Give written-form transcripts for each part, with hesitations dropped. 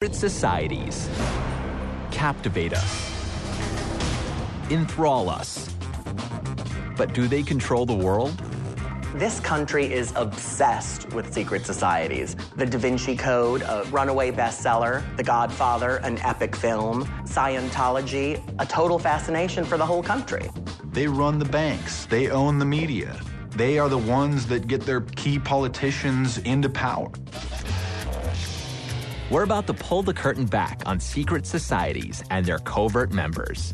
Secret societies captivate us, enthrall us. But do they control the world? This country is obsessed with secret societies. The Da Vinci Code, a runaway bestseller, The Godfather, an epic film, Scientology, a total fascination for the whole country. They run the banks. They own the media. They are the ones that get their key politicians into power. We're about to pull the curtain back on secret societies and their covert members.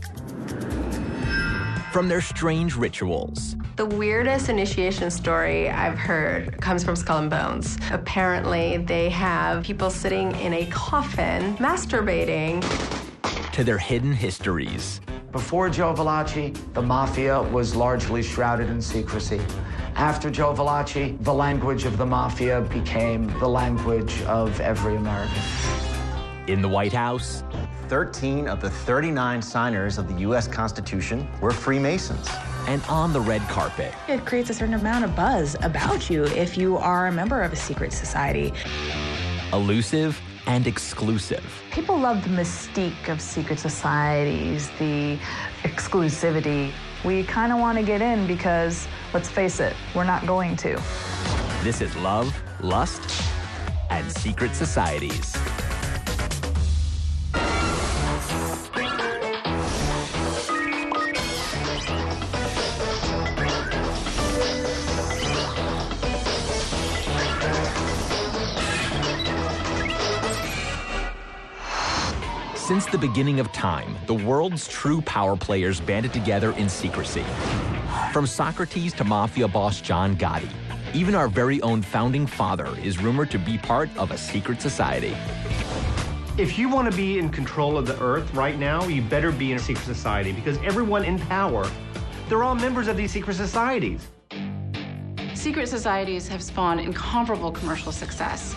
From their strange rituals. The weirdest initiation story I've heard comes from Skull and Bones. Apparently, they have people sitting in a coffin masturbating. To their hidden histories. Before Joe Valachi, the mafia was largely shrouded in secrecy. After Joe Valachi, the language of the mafia became the language of every American. In the White House, 13 of the 39 signers of the U.S. Constitution were Freemasons. And on the red carpet. It creates a certain amount of buzz about you if you are a member of a secret society. Elusive and exclusive. People love the mystique of secret societies, the exclusivity. We kind of want to get in because, let's face it, we're not going to. This is Love, Lust, and Secret Societies. Since the beginning of time, the world's true power players banded together in secrecy. From Socrates to mafia boss John Gotti, even our very own founding father is rumored to be part of a secret society. If you want to be in control of the earth right now, you better be in a secret society, because everyone in power, they're all members of these secret societies. Secret societies have spawned incomparable commercial success.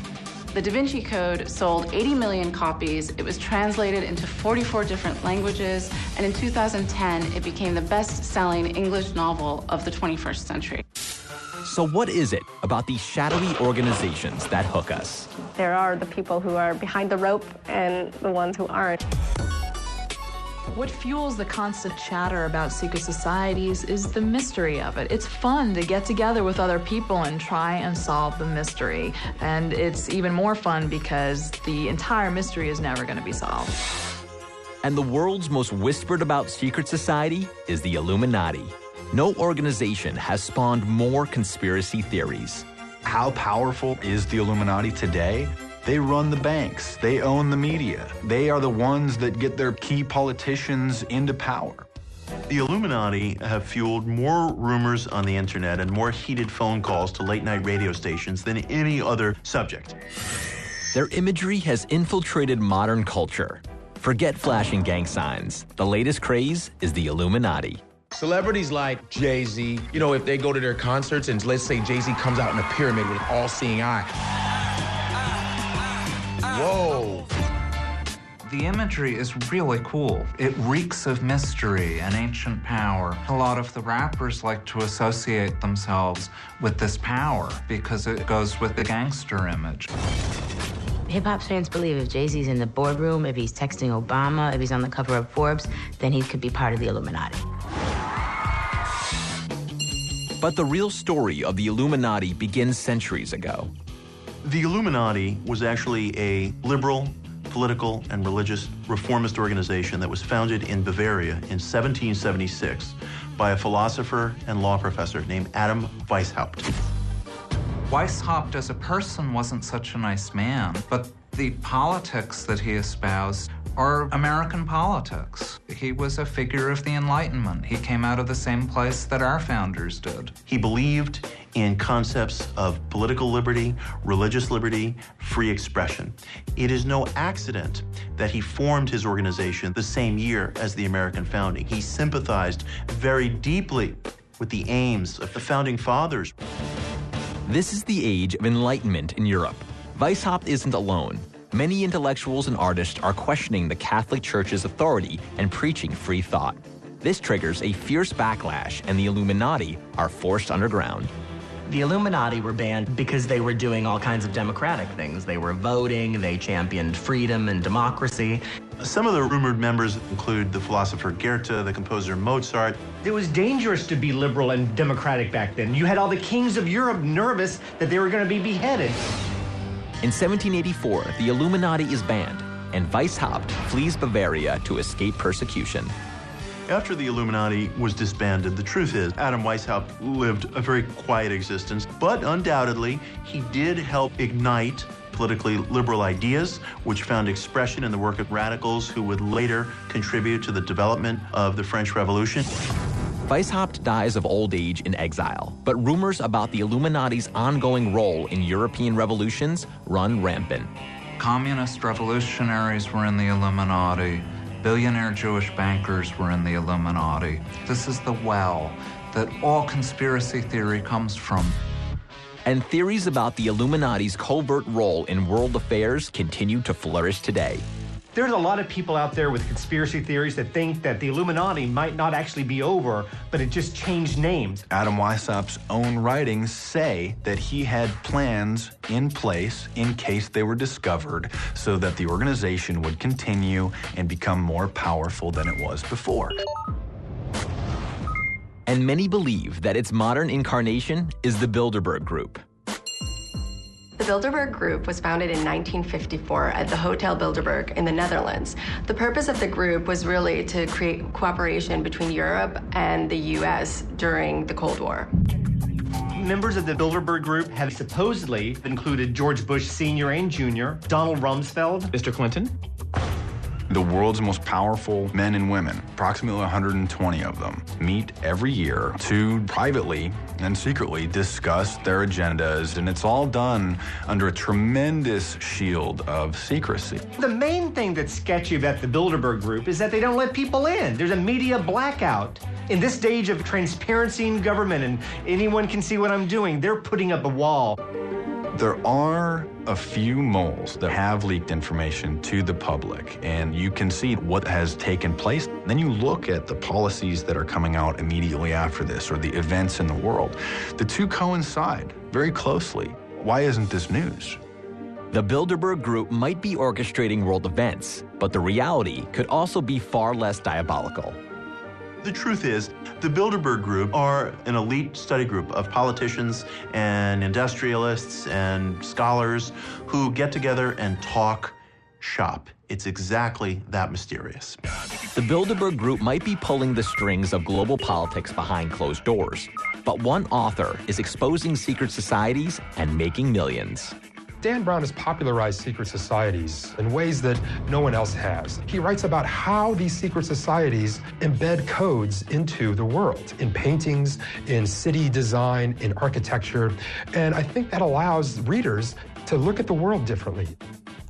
The Da Vinci Code sold 80 million copies. It was translated into 44 different languages, and in 2010, it became the best-selling English novel of the 21st century. So what is it about these shadowy organizations that hook us? There are the people who are behind the rope and the ones who aren't. What fuels the constant chatter about secret societies is the mystery of it. It's fun to get together with other people and try and solve the mystery. And it's even more fun because the entire mystery is never going to be solved. And the world's most whispered about secret society is the Illuminati. No organization has spawned more conspiracy theories. How powerful is the Illuminati today? They run the banks. They own the media. They are the ones that get their key politicians into power. The Illuminati have fueled more rumors on the internet and more heated phone calls to late-night radio stations than any other subject. Their imagery has infiltrated modern culture. Forget flashing gang signs. The latest craze is the Illuminati. Celebrities like Jay-Z, you know, if they go to their concerts and let's say Jay-Z comes out in a pyramid with an all-seeing eye. Whoa. The imagery is really cool. It reeks of mystery and ancient power. A lot of the rappers like to associate themselves with this power because it goes with the gangster image. Hip-hop fans believe if Jay-Z's in the boardroom, if he's texting Obama, if he's on the cover of Forbes, then he could be part of the Illuminati. But the real story of the Illuminati begins centuries ago. The Illuminati was actually a liberal, political, and religious reformist organization that was founded in Bavaria in 1776 by a philosopher and law professor named Adam Weishaupt. Weishaupt as a person wasn't such a nice man, but the politics that he espoused are American politics. He was a figure of the Enlightenment. He came out of the same place that our founders did. He believed in concepts of political liberty, religious liberty, free expression. It is no accident that he formed his organization the same year as the American founding. He sympathized very deeply with the aims of the founding fathers. This is the age of enlightenment in Europe. Weishaupt isn't alone. Many intellectuals and artists are questioning the Catholic Church's authority and preaching free thought. This triggers a fierce backlash, and the Illuminati are forced underground. The Illuminati were banned because they were doing all kinds of democratic things. They were voting, they championed freedom and democracy. Some of the rumored members include the philosopher Goethe, the composer Mozart. It was dangerous to be liberal and democratic back then. You had all the kings of Europe nervous that they were going to be beheaded. In 1784, the Illuminati is banned, and Weishaupt flees Bavaria to escape persecution. After the Illuminati was disbanded, the truth is Adam Weishaupt lived a very quiet existence, but undoubtedly he did help ignite politically liberal ideas, which found expression in the work of radicals who would later contribute to the development of the French Revolution. Weishaupt dies of old age in exile, but rumors about the Illuminati's ongoing role in European revolutions run rampant. Communist revolutionaries were in the Illuminati. Billionaire Jewish bankers were in the Illuminati. This is the well that all conspiracy theory comes from. And theories about the Illuminati's covert role in world affairs continue to flourish today. There's a lot of people out there with conspiracy theories that think that the Illuminati might not actually be over, but it just changed names. Adam Weishaupt's own writings say that he had plans in place in case they were discovered so that the organization would continue and become more powerful than it was before. And many believe that its modern incarnation is the Bilderberg Group. The Bilderberg Group was founded in 1954 at the Hotel Bilderberg in the Netherlands. The purpose of the group was really to create cooperation between Europe and the US during the Cold War. Members of the Bilderberg Group have supposedly included George Bush Sr. and Jr., Donald Rumsfeld, Mr. Clinton. The world's most powerful men and women, approximately 120 of them, meet every year to privately and secretly discuss their agendas, and it's all done under a tremendous shield of secrecy. The main thing that's sketchy about the Bilderberg Group is that they don't let people in. There's a media blackout. In this stage of transparency in government and anyone can see what I'm doing, they're putting up a wall. There are a few moles that have leaked information to the public, and you can see what has taken place. Then you look at the policies that are coming out immediately after this, or the events in the world. The two coincide very closely. Why isn't this news? The Bilderberg Group might be orchestrating world events, but the reality could also be far less diabolical. The truth is, the Bilderberg Group are an elite study group of politicians and industrialists and scholars who get together and talk shop. It's exactly that mysterious. The Bilderberg Group might be pulling the strings of global politics behind closed doors, but one author is exposing secret societies and making millions. Dan Brown has popularized secret societies in ways that no one else has. He writes about how these secret societies embed codes into the world, in paintings, in city design, in architecture, and I think that allows readers to look at the world differently.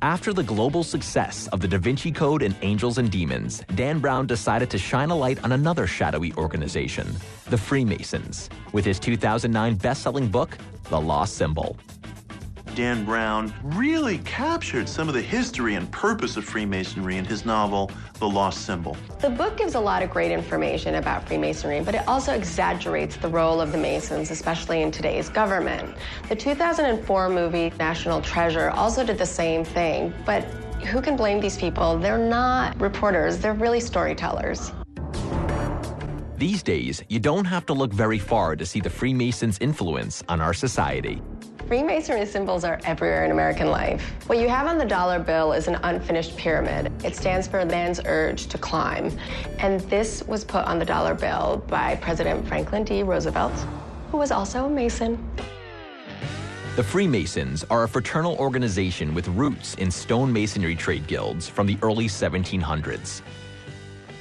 After the global success of the Da Vinci Code and Angels and Demons, Dan Brown decided to shine a light on another shadowy organization, the Freemasons, with his 2009 best-selling book, The Lost Symbol. Dan Brown really captured some of the history and purpose of Freemasonry in his novel, The Lost Symbol. The book gives a lot of great information about Freemasonry, but it also exaggerates the role of the Masons, especially in today's government. The 2004 movie, National Treasure, also did the same thing, but who can blame these people? They're not reporters, they're really storytellers. These days, you don't have to look very far to see the Freemasons' influence on our society. Freemasonry symbols are everywhere in American life. What you have on the dollar bill is an unfinished pyramid. It stands for man's urge to climb. And this was put on the dollar bill by President Franklin D. Roosevelt, who was also a Mason. The Freemasons are a fraternal organization with roots in stonemasonry trade guilds from the early 1700s.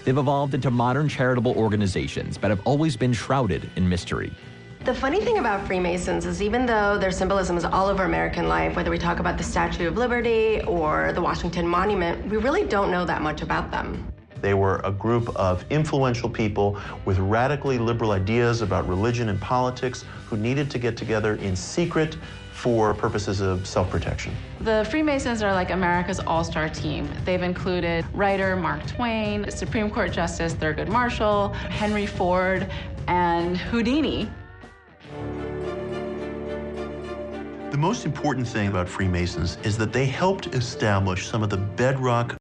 They've evolved into modern charitable organizations but have always been shrouded in mystery. The funny thing about Freemasons is even though their symbolism is all over American life, whether we talk about the Statue of Liberty or the Washington Monument, we really don't know that much about them. They were a group of influential people with radically liberal ideas about religion and politics who needed to get together in secret for purposes of self-protection. The Freemasons are like America's all-star team. They've included writer Mark Twain, Supreme Court Justice Thurgood Marshall, Henry Ford, and Houdini. most important thing about Freemasons is that they helped establish some of the bedrock